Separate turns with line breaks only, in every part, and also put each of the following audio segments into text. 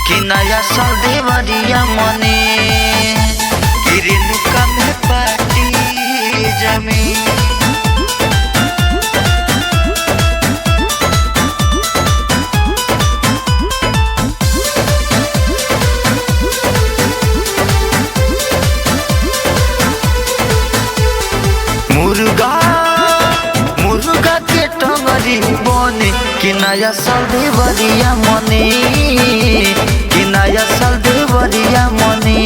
कि नया साल देवरिया मने कि रेणुका में पार्टी जमी। मुर्गा के टंगरी बने कि नया साल देवरिया मने कि नया साल देवरिया मने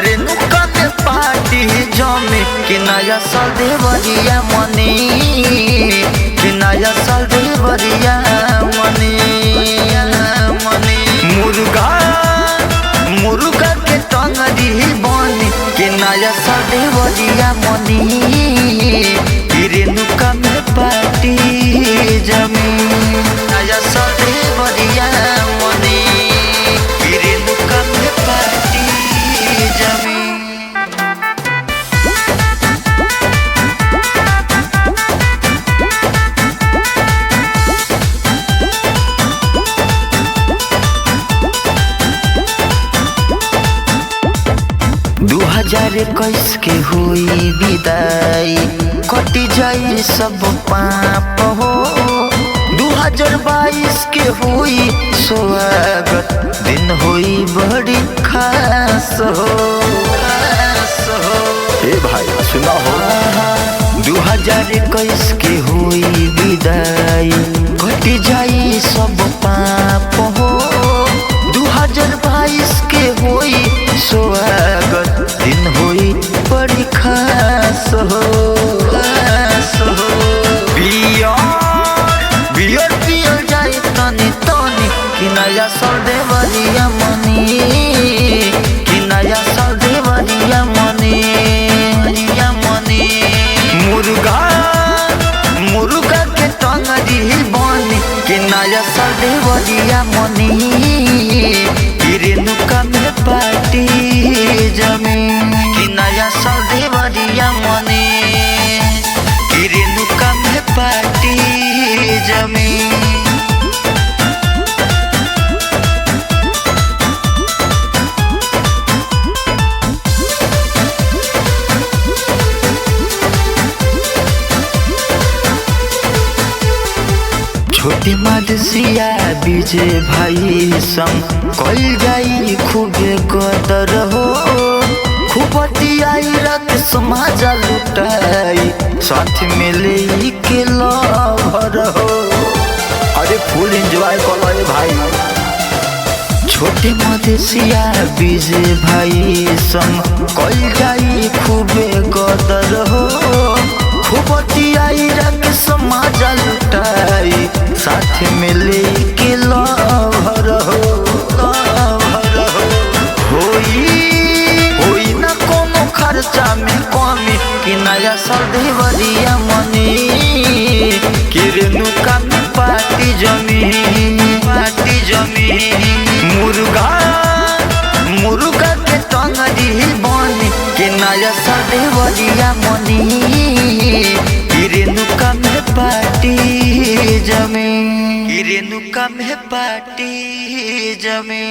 रेणुका में पार्टी जमे कि नया साल देवरिया मने कि नया साल देवरिया मने। मुर्गा के टंगरी बने कि नया साल देवरिया मने कि रेणुका में पार्टी जमी। नया साल देवरिया मने कि रेणुका में पार्टी जमी। 2021 के हुई विदाई कटी जाई सब पाप हो। 2022 के हुई स्वागत दिन हुई बड़ी खास हो।
ए भाई सुना हो
2021 के हुई विदाई कटी जाई सब पाप हो। 2022 के हुई स्वागत दिन हुई बड़ी खास हो। बियर पियल जाए तनी तनी कि नया साल देवरिया मने कि नया साल देवरिया मने। मुर्गा के टंगरी बने कि नया साल देवरिया मने कि रेणुका में पार्टी जमी। कि नया साल देवरिया मने कि रेणुका में पार्टी जमी। छोटी मदसिया विजय भाई संग कल जाई खूबे कदर हो। खूब आई रात समाज लुटाई साथ मिले के लवर हो।
अरे फुल एंजॉय कर भाई।
छोटे मदसिया विजय भाई संग कल जाई खूबे कदर हो। खूब आई रात समाज लुटाई साथ मिले के लवर हो। होई ना कोनो खर्चा में कमी कि नया साल देवरिया मने कि रेणुका में पार्टी जमी। मुर्गा के टंगरी बने कि नया साल देवरिया मने कि रेणुका में पार्टी जमी। कि रेणुका में पार्टी जमी।